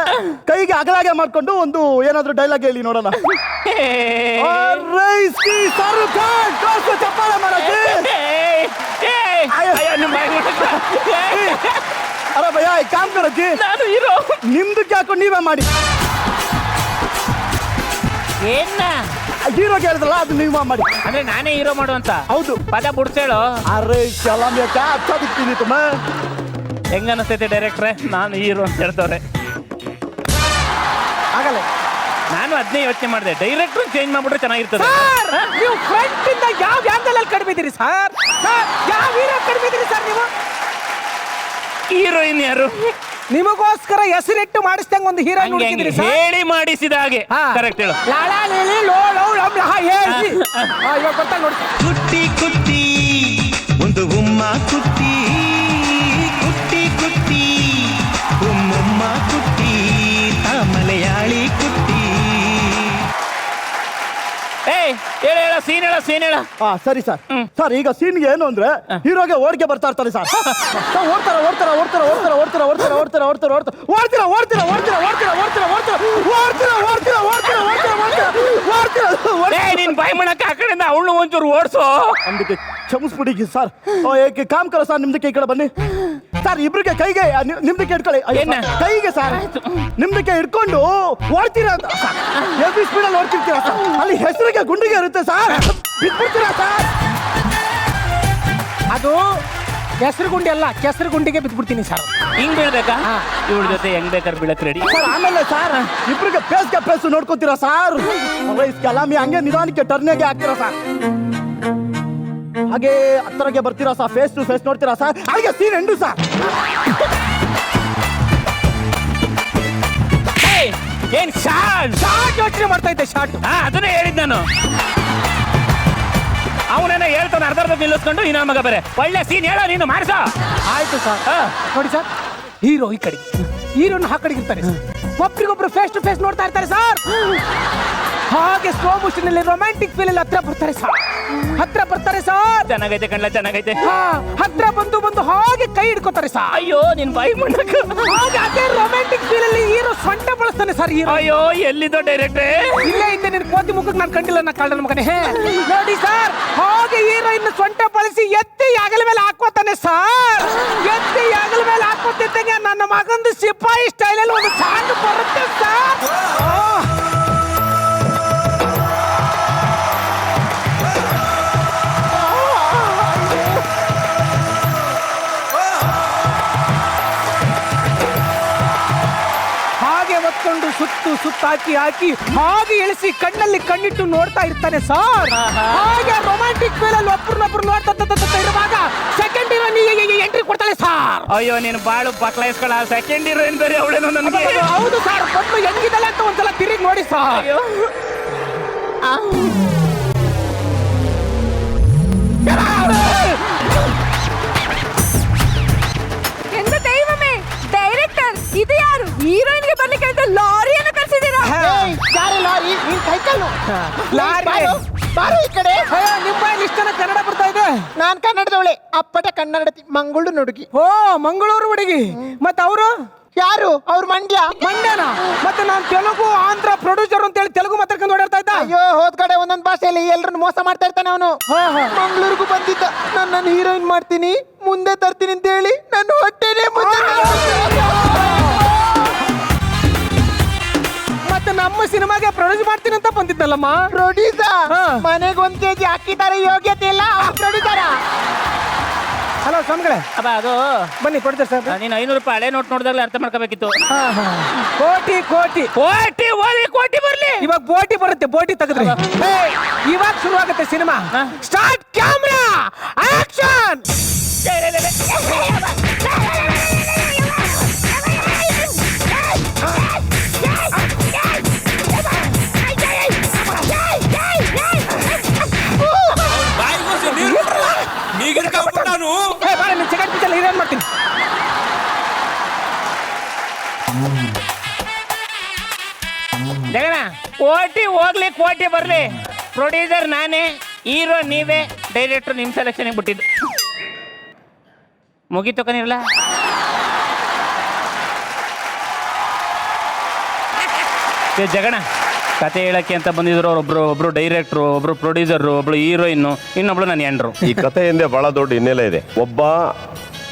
ಕೈಗೆ ಅಗಲಾಗೆ ಮಾಡ್ಕೊಂಡು ಒಂದು ಏನಾದರೂ ಡೈಲಾಗ್ ಹೇಳಿ ನೋಡೋಣ अरे इसकी सर का दोस्त चप्पल मारते अरे भैया एक काम करो जी ನಾನು ಹೀರೋ ನಿಮ್ಮದಕ್ಕೆ ಹಾಕೊಂಡು ನೀವೇ ಮಾಡಿ ಏನ್ನ ಹೀರೋಗೆ ಹೇಳಿದ್ರಲ್ಲ ಅದು ನೀವೇ ಮಾಡಿ ಅಂದ್ರೆ ನಾನೇ ಹೀರೋ ಮಾಡು ಅಂತ ಹೌದು ಪದ ಬಿಡ್ಸೇಳು अरे ಸಲಾಮ್ ಯಾಕ ಅಚ್ಚ ದಿಕ್ತೀನಿ ತುಮ ಹೆಂಗ ಅನಿಸ್ತೈತೆ ಡೈರೆಕ್ಟ್ರೆ ನಾನು ಹೀರೋ ಅಂತ ಹೇಳ್ತವ್ರೆ ಆಗಲ್ಲ ನಾನು ಅದನ್ನೇ ಯೋಚನೆ ಮಾಡಿದೆ ಡೈರೆಕ್ಟ್ರು ಚೇಂಜ್ ಮಾಡ್ಬಿಟ್ರೆ ಚೆನ್ನಾಗಿರ್ತದೆ ನೀವು ಫ್ರಂಟ್ ಇಂದ ಯಾವ ಆಂಗಲ್ ಅಲ್ಲಿ ಕಡಿಮಿದ್ದೀರಿ ಸರ್ ಯಾವ ಹೀರೋ ಕಡಿಮಿದ್ದೀರಿ ಸರ್ ನೀವು ಹೀರೋಯಿನ್ ಯಾರು ನಿಮಗೋಸ್ಕರ ಹೆಸರಿಟ್ಟು ಮಾಡಿಸ್ದಂಗ ಒಂದು ಹೀರೋ ನೋಡ್ತಿದ್ದೀರಿ ಸರ್ ಹೇಳಿ ಮಾಡಿಸಿದ ಹಾಗೆ ಕರೆಕ್ಟ್ ಹೇಳು ಲಾಳಾ ಲೀಲಿ ಲೋ ಲೋ ಲಮ್ ಲಹ ಹೇಳಿ ಇವಾಗ ಬರ್ತಾ ನೋಡಿ ಕುಟ್ಟಿ ಕುಟ್ಟಿ ಒಂದು ಉಮ್ಮ ಕುಟ್ಟಿ ಕುಟ್ಟಿ ಕುಟ್ಟಿ ಉಮ್ಮಮ್ಮ ಕುಟ್ಟಿ ಮಲಯಾಳಿ ಕುಟ್ಟಿ ಏಯ್ ಹೇಳ ಸೀನ್ ಹೇಳ ಸರಿ ಸರ್ ಸರ್ ಈಗ ಸೀನ್ಗೆ ಏನು ಅಂದ್ರೆ ಹೀರೋಗೆ ಓಡ್ಗೆ ಬರ್ತಾ ಇರ್ತಾರೆ ಸರ್ ಓಡ್ತಾರ ಓಡ್ತಾರ ಓಡ್ತಾರ ಓಡ್ತಾರ ಓಡ್ತಾರ ಓಡ್ತಾರ ಓಡ್ತಾರ ಓಡ್ತಾರ ಓಡ್ತಾರ ಓಡ್ತಾರ ಓಡ್ತಾರ ಓಡ್ತಾರ ಓಡ್ತಾರ ಓಡ್ತಾರ ಓಡ್ತಾರ ಓಡ್ತಾರ ಓಡ್ತಾರ ಓಡ್ತಾರ ಓಡ್ತಾರ ನೀನ್ ಬಾಯಿ ಮಾಡಕ್ಕೆ ಆ ಕಡೆಯಿಂದ ಅವಳು ಒಂಚೂರು ಓಡಿಸೋ ನಮ್ದಕ್ಕೆ ಕ್ಷಮಿಸ್ಬಿಡಿ ಸರ್ ಏಕೆ ಕಾಮ್ ಕರೋ ಸರ್ ನಿಮ್ದಕ್ಕೆ ಈ ಕಡೆ ಬನ್ನಿ ಸರ್ ಇಬ್ರಿಗೆ ಕೈಗೆ ನಿಮ್ದಕ್ಕೆ ಇಟ್ಕೊಳ್ಳಿ ಕೈಗೆ ಸರ್ ನಿಮ್ದಕ್ಕೆ ಇಟ್ಕೊಂಡು ಓಡ್ತೀರಾ ಅಂತ ಎಲ್ಲಿ ಸ್ಪೀಡಲ್ಲಿ ಓಡ್ತಿರ್ತೀರಾ ಸರ್ ಅಲ್ಲಿ ಹೆಸರಿಗೆ ಗುಂಡಿಗೆ ಇರುತ್ತೆ ಸರ್ ಬಿಟ್ಬಿಡ್ತೀರಾ ಸರ್ ಅದು ಕೆಸರು ಗುಂಡಿ ಅಲ್ಲ ಕೆಸರು ಗುಂಡಿಗೆ ಬಿದ್ಬಿಡ್ತೀನಿ ಸರ್ ಹಿಂಗ್ ಬೀಳ್ಬೇಕಾ ಇವಳ ಜೊತೆ ಹೆಂಗ್ ಬೇಕಾದ್ರೆ ಬೀಳಕ್ ರೆಡಿ ಸರ್ ಆಮೇಲೆ ಸರ್ ಇಬ್ರಿಗೆ ಪೇಸ್ಗೆ ಪೇಸ್ ನೋಡ್ಕೊತೀರಾ ಸರ್ ಕಲಾಮಿ ಹಂಗೆ ನಿಧಾನಕ್ಕೆ ಟರ್ನಿಗೆ ಹಾಕ್ತೀರಾ ಸರ್ ಹಾಗೆ ಹತ್ತರಗೆ ಬರ್ತೀರಾ ಸರ್, ಫೇಸ್ ಟು ಫೇಸ್ ನೋಡ್ತೀರಾ ಸರ್, ಹಾಗೆ ಸೀನ್ ಎಂಡು ಸರ್. ಏನ್ ಶಾರ್ಟ್ ಯೋಚನೆ ಮಾಡ್ತಾ ಇದ್ದೆ ಶಾರ್ಟ್. ಅದನ್ನೇ ಹೇಳಿದ್ ನಾನು. ಅವನೇನ ಹೇಳ್ತಾನೆ ಅರ್ಧ ನಿಲ್ಲಿಸ್ಕೊಂಡು ಇನ್ನೊಂದು ಮಗ ಬೇರೆ ಒಳ್ಳೆ ಸೀನ್ ಹೇಳೋ ನೀನು ಮಾಡ್ಸ. ಆಯ್ತು ಸರ್. ನೋಡಿ ಸರ್, ಹೀರೋ ಈ ಕಡೆ, ಹೀರೋನ್ ಆ ಕಡೆಗೆ ಇರ್ತಾರೆ, ಒಬ್ರಿಗೊಬ್ರು ಫೇಸ್ ಟು ಫೇಸ್ ನೋಡ್ತಾ ಇರ್ತಾರೆ ಸರ್. ಹಾಗೆ ಸ್ಲೋ ಮೋಷನ್ ಅಲ್ಲಿ ರೊಮ್ಯಾಂಟಿಕ್ ಫೀಲ್ ಅಲ್ಲಿ ಹತ್ರ ಬರ್ತಾರೆ ಸರ್. ಚೆನ್ನಾಗೈತೆ ಕಣ್ಣ, ಚೆನ್ನಾಗೈತೆ. ಹತ್ರ ಬಂದು ಹಾಗೆ ಕೈ ಹಿಡ್ಕೋತಾರೆ ಸರ್. ಅಯ್ಯೋ ನಿನ್ ಬಾಯಿ ಮಾಡಕ. ಹಾಗೆ ಅದೇ ರೊಮ್ಯಾಂಟಿಕ್ ಫೀಲ್ ಅಲ್ಲಿ ಹೀರೋ ಸೊಂಟ ಬಳಸ್ತಾನೆ ಸರ್. ಹೀರೋ ಅಯ್ಯೋ ಎಲ್ಲಿದ್ದೋ ಡೈರೆಕ್ಟ್ರೆ? ಇಲ್ಲೇ ಇದ್ದೆ, ನಿನ್ ಕೋತಿ ಮುಖಕ್ಕೆ ನಾನು ಕಂಡಿಲ್ಲ, ನಾ ಕಾಳನ ಮಗನೇ. ನೋಡಿ ಸರ್, ಹಾಗೆ ಹೀರೋ ಇನ್ನು ಸೊಂಟ ಬಳಸಿ ಎತ್ತಿ ಆಗಲ ಮೇಲೆ ಹಾಕೋತಾನೆ ಸರ್. ಎತ್ತಿ ಆಗಲ ಮೇಲೆ ಹಾಕೋತಿದ್ದಂಗೆ ನನ್ನ ಮಗಂದು ಸಿಪಾಯಿ ಸ್ಟೈಲ್ ಅಲ್ಲಿ ಒಂದು ಸಾಂಗ್ ಬರುತ್ತೆ ಸರ್. ಹಾಗೆ ಒತ್ಕೊಂಡು ಸುತ್ತಾಕಿ ಹಾಕಿ ಹಾಗೆ ಇಳಿಸಿ ಕಣ್ಣಲ್ಲಿ ಕಣ್ಣಿಟ್ಟು ನೋಡ್ತಾ ಇರ್ತಾನೆ ಸರ್. ಹಾಗೆ ರೊಮ್ಯಾಂಟಿಕ್ ಫೀಲ್ ಅಲ್ಲಿ ಒಬ್ರನ್ನೊಬ್ರು ನೋಡ್ತಾ ಇರುವಾಗ ಸೆಕೆಂಡ್ ಹೀರೋಯಿನ್ ಎಂಟ್ರಿ ಕೊಡ್ತಾಳೆ ಸರ್. ಅಯ್ಯೋ ನೀನು ಬಾಳು ಬಕ್ಲಾಯಿಸ್ಕೊಳ. ಸೆಕೆಂಡ್ ಹೀರೋಯಿನ್ ಬೇರೆ ಅವಳೇನೋ ನನಗೆ. ಹೌದು ಸರ್, ಮೊದಲು ಹೆಂಗಿದಲ್ಲ ಅಂತ ಒಂದ್ಸಲ ತಿರುಗಿ ನೋಡಿ ಸರ್. ಡೈರೆಕ್ಟರ್ ಇದು ಯಾರು? ಹೀರೋಯಿನ್ಗೆ ಬರ್ಲಿಕ್ಕೆ ಅಂತ ಲಾರಿಯನ್ನು ಕಳ್ಸಿದ್ದೀರಾ? ಲಾರಿ ಬಾರು ಈ ಕಡೆ. ನಿಮ್ಮ ಇಷ್ಟನ ಕನ್ನಡ ಬರ್ತಾ ಇದೆ. ನಾನ್ ಕನ್ನಡದವಳೆ, ಅಪ್ಪಟ ಕನ್ನಡತಿ, ಮಂಗಳೂರು ನುಡುಗಿ. ಓ, ಮಂಗಳೂರು ಹುಡುಗಿ. ಮತ್ತೆ ಅವರು ಯಾರು? ಅವ್ರು ಮಂಡ್ಯನ. ಮತ್ತೆ ನಾನು ತೆಲುಗು ಆಂಧ್ರ ಪ್ರೊಡ್ಯೂಸರ್ ಅಂತ ಹೇಳಿ ತೆಲುಗು ಮಾತಾಡ್ಕೊಂಡು ಓಡಾಡ್ತಾ ಇದ್ದ. ಅಯ್ಯೋ, ಹೋದ್ ಕಡೆ ಒಂದೊಂದ್ ಭಾಷೆಯಲ್ಲಿ ಎಲ್ರನ್ನ ಮೋಸ ಮಾಡ್ತಾ ಇರ್ತಾನೆ ಅವನು. ಮಂಗಳೂರಿಗೂ ಬಂದಿದ್ದ, ನನ್ನ ಹೀರೋಯಿನ್ ಮಾಡ್ತೀನಿ, ಮುಂದೆ ತರ್ತೀನಿ ಅಂತ ಹೇಳಿ ನನ್ನ ಹೊಟ್ಟೆನೇ ಮತ್ತೆ ನಮ್ಮ ಸಿನಿಮಾಗೆ ಪ್ರೊಡ್ಯೂಸ್ ಮಾಡ್ತೀನಿ ಅಂತ ಬಂದಿದ್ದಲ್ಲಮ್ಮ. ಪ್ರೊಡ್ಯೂಸರ್ ಮನೆಗೆ 1 kg ಹಾಕಿದ್ದಾರೆ, ಯೋಗ್ಯತೆ ಇಲ್ಲ ಪ್ರೊಡ್ಯೂಸರ್. ಹಲೋ ಸ್ವಾಮಿಗಳೇ, ಅಬ್ಬ ಅದು ಬನ್ನಿ ಪ್ರೊಡ್ಯೂಸರ್ ಸರ್. ನೀನು 500 ರೂಪಾಯಿ ಹಳೆ ನೋಟ್ ನೋಡಿದಾಗಲೇ ಅರ್ಥ ಮಾಡ್ಕೋಬೇಕಿತ್ತು. ಕೋಟಿ ಕೋಟಿ ಕೋಟಿ ಕೋಟಿ ಬರ್ಲಿ. ಇವಾಗ ಬೋಟಿ ಬರುತ್ತೆ, ಬೋಟಿ ತೆಗೆದ್ರಿ. ಇವಾಗ ಶುರು ಆಗುತ್ತೆ cinema. Start, camera, action. Heroine ಮಾಡ್ತೀನಿ. ಜಗನ, ಕೋಟಿ ಹೋಗ್ಲಿ ಕೋಟಿ ಬರ್ಲಿ, ಪ್ರೊಡ್ಯೂಸರ್ ನಾನೇ, ಹೀರೋ ನೀವೇ, ಡೈರೆಕ್ಟರ್ ನಿಮ್ ಸೆಲೆಕ್ಷನ್ ಬಿಟ್ಟಿದ್ದು. ಮುಗೀತು ಕನಿರಲ್ಲ. ಜಗಣ, ಕತೆ ಹೇಳಕ್ಕೆ ಅಂತ ಬಂದಿದ್ರು. ಒಬ್ರು ಡೈರೆಕ್ಟ್ರು, ಒಬ್ರು ಪ್ರೊಡ್ಯೂಸರು, ಒಬ್ಳು ಹೀರೋಯಿನ್, ಇನ್ನೊಬ್ಳು ನನ್ನ ಎಂಡ್ರು. ಈ ಕಥೆ ಹಿಂದೆ ಬಹಳ ದೊಡ್ಡ ಹಿನ್ನೆಲೆ ಇದೆ. ಒಬ್ಬ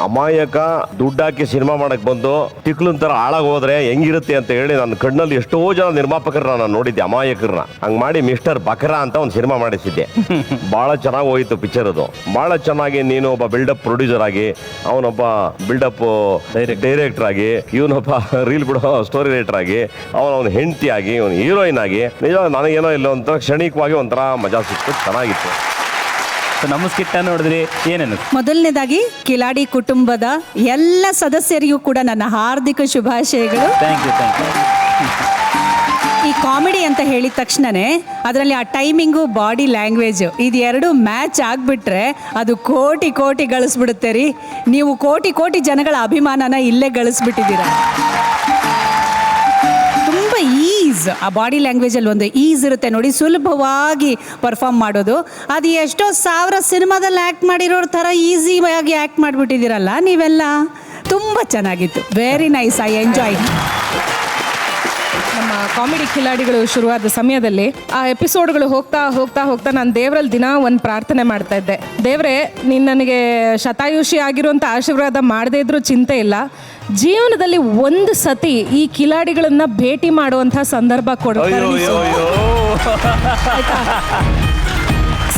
ಅಮಾಯಕ ದುಡ್ಡಾಕಿ ಸಿನಿಮಾ ಮಾಡಕ್ ಬಂದು ತಿಕ್ಲನ್ ತರ ಹಾಳಾಗಿ ಹೋದ್ರೆ ಹೆಂಗಿರುತ್ತೆ ಅಂತ ಹೇಳಿ ನನ್ನ ಕಣ್ಣಲ್ಲಿ ಎಷ್ಟೋ ಜನ ನಿರ್ಮಾಪಕರನ್ನ ನಾನು ನೋಡಿದ್ದೆ, ಅಮಾಯಕರನ್ನ. ಹಂಗ್ ಮಾಡಿ ಮಿಸ್ಟರ್ ಬಕರಾ ಅಂತ ಒಂದು ಸಿನಿಮಾ ಮಾಡಿಸಿದ್ದೆ. ಬಹಳ ಚೆನ್ನಾಗಿ ಹೋಯ್ತು ಪಿಕ್ಚರ್ ಅದು. ಬಹಳ ಚೆನ್ನಾಗಿ ನೀನು ಒಬ್ಬ ಬಿಲ್ಡಪ್ ಪ್ರೊಡ್ಯೂಸರ್ ಆಗಿ, ಅವನೊಬ್ಬ ಬಿಲ್ಡಪ್ ಡೈರೆಕ್ಟರ್ ಆಗಿ, ಇವನೊಬ್ಬ ರೀಲ್ ಬಿಡೋ ಸ್ಟೋರಿ ರೈಟರ್ ಆಗಿ, ಅವನ ಹೆಂಡತಿ ಆಗಿ, ಅವನ ಹೀರೋಯಿನ್ ಆಗಿ, ನಿಜ ನನಗೇನೋ ಇಲ್ಲ ಒಂಥರ ಕ್ಷಣಿಕವಾಗಿ ಒಂಥರ ಮಜಾ ಸಿಕ್ತು, ಚೆನ್ನಾಗಿತ್ತು. ನಮ್ಮ ಸ್ಕಿಟ್ ನೋಡಿದ್ರಿ, ಏನೇನು? ಮೊದಲನೇದಾಗಿ ಕಿಲಾಡಿ ಕುಟುಂಬದ ಎಲ್ಲ ಸದಸ್ಯರಿಗೂ ಕೂಡ ನನ್ನ ಹಾರ್ದಿಕ ಶುಭಾಶಯಗಳು. Thank you. ಈ ಕಾಮಿಡಿ ಅಂತ ಹೇಳಿದ ತಕ್ಷಣನೇ ಅದರಲ್ಲಿ ಆ ಟೈಮಿಂಗು, ಬಾಡಿ ಲ್ಯಾಂಗ್ವೇಜ್ ಇದೆರಡು ಮ್ಯಾಚ್ ಆಗಿಬಿಟ್ರೆ ಅದು ಕೋಟಿ ಕೋಟಿ ಗಳಿಸ್ಬಿಡುತ್ತೆ ರೀ. ನೀವು ಕೋಟಿ ಕೋಟಿ ಜನಗಳ ಅಭಿಮಾನನ ಇಲ್ಲೇ ಗಳಿಸ್ಬಿಟ್ಟಿದ್ದೀರ. ತುಂಬ ಈಸ್, ಆ ಬಾಡಿ ಲ್ಯಾಂಗ್ವೇಜಲ್ಲಿ ಒಂದು ಈಸ್ ಇರುತ್ತೆ ನೋಡಿ, ಸುಲಭವಾಗಿ ಪರ್ಫಾರ್ಮ್ ಮಾಡೋದು. ಅದು ಎಷ್ಟೋ 1000 ಸಿನಿಮಾದಲ್ಲಿ ಆ್ಯಕ್ಟ್ ಮಾಡಿರೋರ ಥರ ಈಸಿಯಾಗಿ ಆ್ಯಕ್ಟ್ ಮಾಡಿಬಿಟ್ಟಿದ್ದೀರಲ್ಲ ನೀವೆಲ್ಲ. ತುಂಬ ಚೆನ್ನಾಗಿತ್ತು, ವೆರಿ ನೈಸ್, ಐ ಎಂಜಾಯ್. ನಮ್ಮ ಕಾಮಿಡಿ ಕಿಲಾಡಿಗಳು ಶುರುವಾದ ಸಮಯದಲ್ಲಿ ಆ ಎಪಿಸೋಡ್ಗಳು ಹೋಗ್ತಾ ನಾನು ದೇವರಲ್ಲಿ ದಿನ ಒಂದು ಪ್ರಾರ್ಥನೆ ಮಾಡ್ತಾ ಇದ್ದೆ. ದೇವರೇ, ನೀನು ನನಗೆ ಶತಾಯುಷಿ ಆಗಿರುವಂಥ ಆಶೀರ್ವಾದ ಮಾಡದೇ ಇದ್ರೂ ಚಿಂತೆ ಇಲ್ಲ, ಜೀವನದಲ್ಲಿ ಒಂದು ಸತಿ ಈ ಕಿಲಾಡಿಗಳನ್ನ ಭೇಟಿ ಮಾಡುವಂಥ ಸಂದರ್ಭ ಕೊಡು.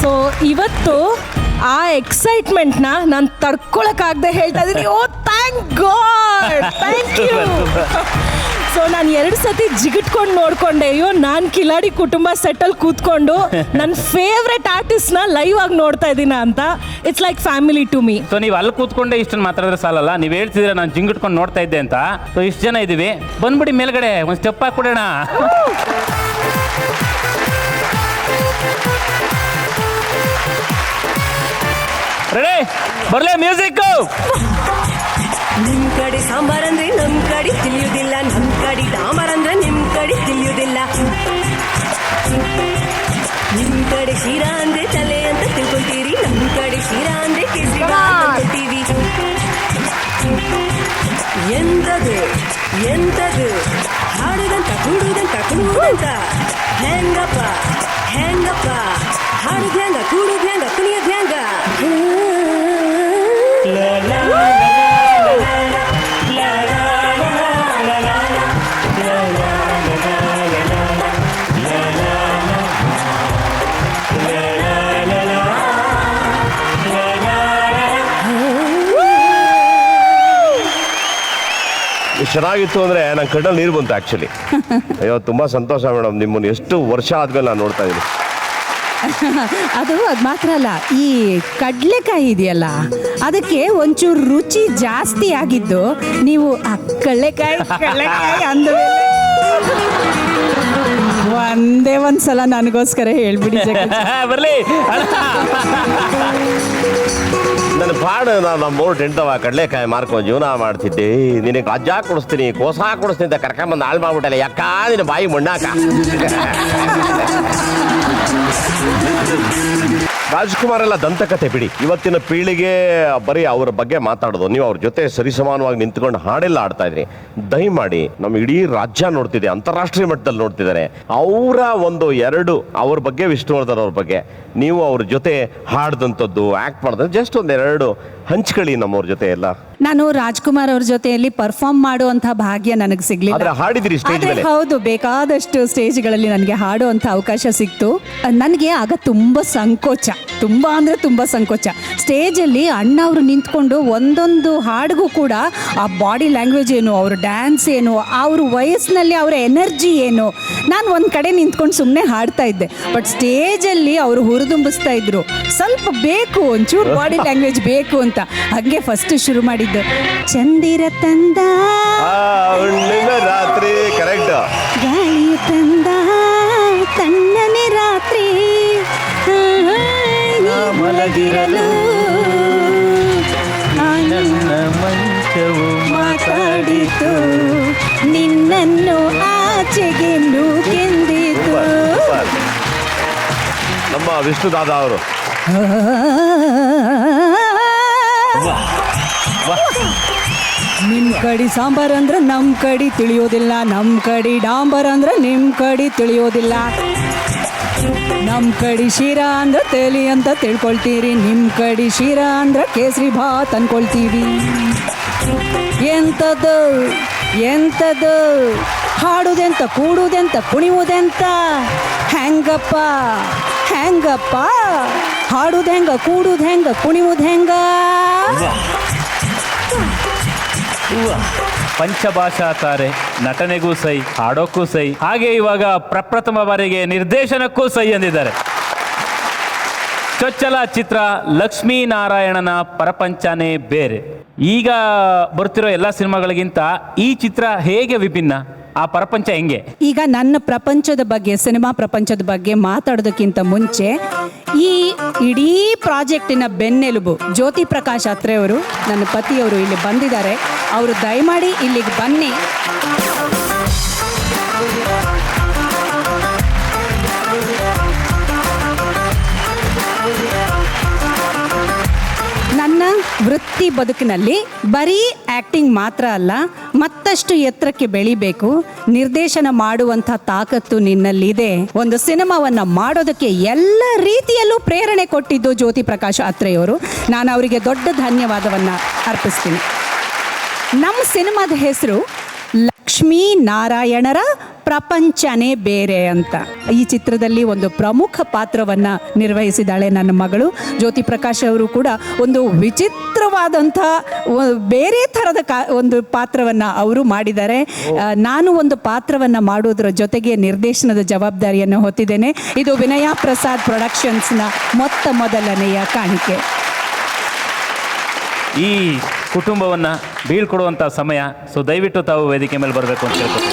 ಸೊ ಇವತ್ತು ಆ ಎಕ್ಸೈಟ್ಮೆಂಟ್ನ ನಾನು ತಡ್ಕೊಳಕ್ಕಾಗದೆ ಹೇಳ್ತಾ ಇದ್ದೀನಿ. Oh thank god, thank you. So ನಾನು 2 ಸತಿ ಜಿಗಿಟ್ಕೊಂಡು ನೋಡ್ಕೊಂಡೆ. ಅಯ್ಯೋ ನಾನು ಕಿಲಾಡಿ ಕುಟುಂಬ ಸೆಟ್ಟಲ್ಲಿ ಕೂತ್ಕೊಂಡು ನನ್ನ ಫೇವ್ರೆಟ್ ಆರ್ಟಿಸ್ಟ್ನ ಲೈವ್ ಆಗಿ ನೋಡ್ತಾ ಇದ್ದೀನ ಅಂತ. It's like family to me. So ನೀವು ಅಲ್ಲಿ ಕೂತ್ಕೊಂಡೆ ಇಷ್ಟನ್ನು ಮಾತಾಡಿದ್ರೆ ಸಾಲಲ್ಲ, ನೀವು ಹೇಳ್ತಿದ್ರೆ ನಾನು ಜಿಂಗಿಟ್ಕೊಂಡು ನೋಡ್ತಾ ಇದ್ದೆ ಅಂತ. ಸೊ ಇಷ್ಟು ಜನ ಇದೀವಿ, ಬಂದ್ಬಿಡಿ ಮೇಲ್ಗಡೆ ಒಂದು ಸ್ಟೆಪ್ ಹಾಕ್ಬಿಡೋಣ. ರೆಡಿ, ಬರ್ಲೇ ಮ್ಯೂಸಿಕ್. ನಿಮ್ ಕಡೆ ಸಾಂಬಾರ್ ಅಂದ್ರೆ ನಮ್ ಕಡೆ ತಿಳಿಯುವುದಿಲ್ಲ, ನಮ್ ಕಡೆ ಡಾಂಬರ್ ಅಂದ್ರೆ ನಿಮ್ ಕಡೆ ತಿಳಿಯುವುದಿಲ್ಲ. ನಿಮ್ ಕಡೆ ಶಿರಾ ಅಂದ್ರೆ ತಲೆ ಅಂತ ತಿಳ್ಕೊಂತೀರಿ, ನಮ್ ಕಡೆ ಶಿರಾ ಅಂದ್ರೆ ಕೇಸರಿ ತಿಳ್ಕೊಂತೀವಿ. ಎಂತದು ಎಂತದು ಹಾಡುದಂತ ಕೂಡುದಂತ ಕುಣಿಯುವುದಂತ, ಹೆಂಗಪ್ಪ ಹೆಂಗಪ್ಪ ಹಾಡುದ ಹೆಂಗ ಕೂಡುದ ಹೆಂಗ ಕುಣಿಯೋದ್ ಹೆಂಗ. ಚೆನ್ನಾಗಿತ್ತು ಅಂದರೆ ನನ್ನ ಕಣ್ಣಲ್ಲಿ ನೀರು ಬಂತು ಆ್ಯಕ್ಚುಲಿ. ಅಯ್ಯೋ ತುಂಬ ಸಂತೋಷ ಮೇಡಮ್, ನಿಮ್ಮನ್ನು ಎಷ್ಟು ವರ್ಷ ಆದಮೇಲೆ ನಾನು ನೋಡ್ತಾ ಇದ್ದೀನಿ. ಅದು ಮಾತ್ರ ಅಲ್ಲ, ಈ ಕಡಲೆಕಾಯಿ ಇದೆಯಲ್ಲ ಅದಕ್ಕೆ ಒಂಚೂರು ರುಚಿ ಜಾಸ್ತಿ ಆಗಿದ್ದು ನೀವು ಆ ಕಡಲೆಕಾಯಿ ಅಂದ ಒಂದ್ಸಲ ನನಗೋಸ್ಕರ ಹೇಳ್ಬಿಡಿ. ಬರ್ಲಿ ನನ್ನ ಪಾಡು ನಾನು ನಮ್ಮೂರು ಟೆಂಟವ ಕಡಲೆಕಾಯಿ ಮಾರ್ಕೊಂಡು ಜೀವನ ಮಾಡ್ತಿದ್ದೆ. ನಿನಗೆ ಅಜ್ಜ ಕೊಡಿಸ್ತೀನಿ, ಕೋಸ ಕೊಡಿಸ್ತೀನಿ ಅಂತ ಕರ್ಕೊಂಬಂದು ಹಾಳು ಮಾಡ್ಬಿಟ್ಟಲ್ಲ, ಯಾಕ ನಿನ್ನ ಬಾಯಿ ಮಣ್ಣಾಕ. ರಾಜ್ಕುಮಾರ್ ಎಲ್ಲ ದಂತಕತೆ ಬಿಡಿ, ಇವತ್ತಿನ ಪೀಳಿಗೆ ಬರೀ ಅವ್ರ ಬಗ್ಗೆ ಮಾತಾಡೋದು. ನೀವು ಅವ್ರ ಜೊತೆ ಸರಿಸಮಾನವಾಗಿ ನಿಂತ್ಕೊಂಡು ಹಾಡೆಲ್ಲ ಆಡ್ತಾ ಇದ್ರಿ. ದಯಮಾಡಿ ನಮ್ಮ ಇಡೀ ರಾಜ್ಯ ನೋಡ್ತಿದೆ, ಅಂತಾರಾಷ್ಟ್ರೀಯ ಮಟ್ಟದಲ್ಲಿ ನೋಡ್ತಿದ್ದಾರೆ. ಅವರ ಅವ್ರ ಬಗ್ಗೆ ವಿಷ್ಣುವರ್ಧನ್ ಅವ್ರ ಬಗ್ಗೆ ನೀವು ಅವ್ರ ಜೊತೆ ಹಾಡ್ದಂಥದ್ದು, ಆ್ಯಕ್ಟ್ ಮಾಡಿದ್ರೆ ಜಸ್ಟ್ ಒಂದೆರಡು ಹಂಚ್ಕೊಳ್ಳಿ ನಮ್ಮವ್ರ ಜೊತೆ ಎಲ್ಲ. ನಾನು ರಾಜ್ಕುಮಾರ್ ಅವ್ರ ಜೊತೆಯಲ್ಲಿ ಪರ್ಫಾರ್ಮ್ ಮಾಡುವಂತಹ ಭಾಗ್ಯ ನನಗೆ ಸಿಗ್ಲಿಲ್ಲ. ಹಾಡಿದಿರಿ ಸ್ಟೇಜ್ ಮೇಲೆ? ಹೌದು, ಬೇಕಾದಷ್ಟು ಸ್ಟೇಜ್ಗಳಲ್ಲಿ ನನಗೆ ಹಾಡುವಂಥ ಅವಕಾಶ ಸಿಕ್ತು. ನನಗೆ ಆಗ ತುಂಬ ಸಂಕೋಚ, ತುಂಬ ಅಂದರೆ ತುಂಬ ಸಂಕೋಚ. ಸ್ಟೇಜಲ್ಲಿ ಅಣ್ಣ ಅವರು ನಿಂತ್ಕೊಂಡು ಒಂದೊಂದು ಹಾಡಿಗೂ ಕೂಡ ಆ ಬಾಡಿ ಲ್ಯಾಂಗ್ವೇಜ್ ಏನು, ಅವ್ರ ಡ್ಯಾನ್ಸ್ ಏನು, ಅವ್ರ ವಯಸ್ಸಿನಲ್ಲಿ ಅವರ ಎನರ್ಜಿ ಏನು, ನಾನು ಒಂದು ಕಡೆ ನಿಂತ್ಕೊಂಡು ಸುಮ್ಮನೆ ಹಾಡ್ತಾ ಇದ್ದೆ. ಬಟ್ ಸ್ಟೇಜಲ್ಲಿ ಅವರು ಹುರಿದುಂಬಿಸ್ತಾ ಇದ್ರು, ಸ್ವಲ್ಪ ಬೇಕು ಒಂಚೂರು ಬಾಡಿ ಲ್ಯಾಂಗ್ವೇಜ್ ಬೇಕು ಅಂತ. ಹಾಗೆ ಫಸ್ಟ್ ಶುರು ಮಾಡಿದ್ದು ಚಂದಿರ ತಂದ ರಾತ್ರಿ, ಕರೆಕ್ಟ್, ಗಾಳಿಯು ತಂದ ತಣ್ಣನೆ ರಾತ್ರಿ ಮಲಗಿರಲು ನನ್ನ ಮಂಚವು ಮಾತಾಡಿತು, ನಿನ್ನನ್ನು ಆಚೆಗೆ ನೂಕೆಂದಿತು. ನಮ್ಮ ವಿಷ್ಣು ದಾದ ಅವರು ನಿಮ್ ಕಡೆ ಸಾಂಬಾರ್ ಅಂದ್ರೆ ನಮ್ ಕಡೆ ತಿಳಿಯೋದಿಲ್ಲ, ನಮ್ ಕಡೆ ಡಾಂಬರ್ ಅಂದ್ರೆ ನಿಮ್ ಕಡೆ ತಿಳಿಯೋದಿಲ್ಲ. ನಮ್ ಕಡೆ ಶಿರಾ ಅಂದ್ರೆ ತೇಲಿ ಅಂತ ತಿಳ್ಕೊಳ್ತೀರಿ, ನಿಮ್ ಕಡೆ ಶಿರಾ ಅಂದ್ರೆ ಕೇಸರಿ ಭಾತ್ ಅನ್ಕೊಳ್ತೀವಿ. ಎಂಥದ್ದು ಎಂಥದ್ದು ಹಾಡುದೆಂತ ಕೂಡುದೆಂತ ಕುಣಿಯುವುದೆಂತ, ಹೆಂಗಪ್ಪ ಹೆಂಗಪ್ಪ ಹಾಡುದ ಹೆಂಗ ಕೂಡುದ ಹೆಂಗ ಕುಣಿಯುವುದು ಹೆಂಗ. ಪಂಚಭಾಷಾ ತಾರೆ, ನಟನೆಗೂ ಸೈ, ಹಾಡೋಕ್ಕೂ ಸೈ, ಹಾಗೆ ಇವಾಗ ಪ್ರಪ್ರಥಮ ಬಾರಿಗೆ ನಿರ್ದೇಶನಕ್ಕೂ ಸೈ ಎಂದಿದ್ದಾರೆ. ಚೊಚ್ಚಲ ಚಿತ್ರ ಲಕ್ಷ್ಮೀನಾರಾಯಣನ ಪರಪಂಚನೇ ಬೇರೆ. ಈಗ ಬರ್ತಿರೋ ಎಲ್ಲ ಸಿನಿಮಾಗಳಿಗಿಂತ ಈ ಚಿತ್ರ ಹೇಗೆ ವಿಭಿನ್ನ? ಆ ಪ್ರಪಂಚ ಹೆಂಗೆ? ಈಗ ನನ್ನ ಪ್ರಪಂಚದ ಬಗ್ಗೆ, ಸಿನಿಮಾ ಪ್ರಪಂಚದ ಬಗ್ಗೆ ಮಾತಾಡೋದಕ್ಕಿಂತ ಮುಂಚೆ ಈ ಇಡೀ ಪ್ರಾಜೆಕ್ಟಿನ ಬೆನ್ನೆಲುಬು ಜ್ಯೋತಿ ಪ್ರಕಾಶ್ ಅತ್ರೆಯವರು, ನನ್ನ ಪತಿಯವರು ಇಲ್ಲಿ ಬಂದಿದ್ದಾರೆ. ಅವರು ದಯಮಾಡಿ ಇಲ್ಲಿಗೆ ಬನ್ನಿ. ನನ್ನ ವೃತ್ತಿ ಬದುಕಿನಲ್ಲಿ ಬರೀ ಆ್ಯಕ್ಟಿಂಗ್ ಮಾತ್ರ ಅಲ್ಲ, ಮತ್ತಷ್ಟು ಎತ್ತರಕ್ಕೆ ಬೆಳಿಬೇಕು, ನಿರ್ದೇಶನ ಮಾಡುವಂಥ ತಾಕತ್ತು ನಿನ್ನಲ್ಲಿದೆ. ಒಂದು ಸಿನಿಮಾವನ್ನು ಮಾಡೋದಕ್ಕೆ ಎಲ್ಲ ರೀತಿಯಲ್ಲೂ ಪ್ರೇರಣೆ ಕೊಟ್ಟಿದ್ದು ಜ್ಯೋತಿ ಪ್ರಕಾಶ್ ಅತ್ರೆಯವರು. ನಾನು ಅವರಿಗೆ ದೊಡ್ಡ ಧನ್ಯವಾದವನ್ನು ಅರ್ಪಿಸ್ತೀನಿ. ನಮ್ಮ ಸಿನಿಮಾದ ಹೆಸರು ಲಕ್ಷ್ಮೀ ನಾರಾಯಣರ ಪ್ರಪಂಚನೇ ಬೇರೆ ಅಂತ. ಈ ಚಿತ್ರದಲ್ಲಿ ಒಂದು ಪ್ರಮುಖ ಪಾತ್ರವನ್ನು ನಿರ್ವಹಿಸಿದ್ದಾಳೆ ನನ್ನ ಮಗಳು ಜ್ಯೋತಿ ಪ್ರಕಾಶ್ ಅವರು. ಕೂಡ ಒಂದು ವಿಚಿತ್ರವಾದಂಥ ಬೇರೆ ಥರದ ಒಂದು ಪಾತ್ರವನ್ನು ಅವರು ಮಾಡಿದ್ದಾರೆ. ನಾನು ಒಂದು ಪಾತ್ರವನ್ನು ಮಾಡೋದ್ರ ಜೊತೆಗೆ ನಿರ್ದೇಶನದ ಜವಾಬ್ದಾರಿಯನ್ನು ಹೊತ್ತಿದ್ದೇನೆ. ಇದು ವಿನಯ ಪ್ರಸಾದ್ ಪ್ರೊಡಕ್ಷನ್ಸ್ನ ಮೊದಲನೆಯ ಕಾಣಿಕೆ. ಈ ಕುಟುಂಬವನ್ನು ಬೀಳ್ಕೊಡುವಂಥ ಸಮಯ. ಸೊ ದಯವಿಟ್ಟು ತಾವು ವೇದಿಕೆ ಮೇಲೆ ಬರಬೇಕು ಅಂತ ಹೇಳ್ಕೊತೀನಿ.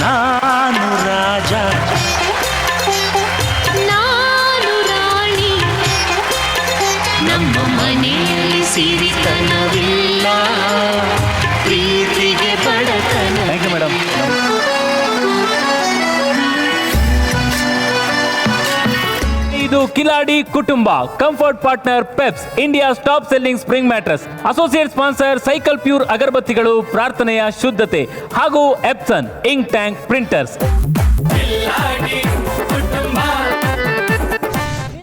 ನಾನು ರಾಜ ನಾನು ರಾಣಿ, ನಮ್ಮ ಮನೆಯಲ್ಲಿ ಸಿರಿತನವಿಲ್ಲ, ಪ್ರೀತಿಗೆ ಬಡತನ. Thank you madam. ಇದು Kiladi Kutumba. Comfort partner Peps, India's top selling spring mattress. Associate sponsor Cycle Pure ಅಗರಬತ್ತಿಗಳು, ಪ್ರಾರ್ಥನೆಯ ಶುದ್ಧತೆ ಹಾಗೂ ಎಪ್ಸನ್ ಇಂಕ್ ಟ್ಯಾಂಕ್ ಪ್ರಿಂಟರ್ಸ್.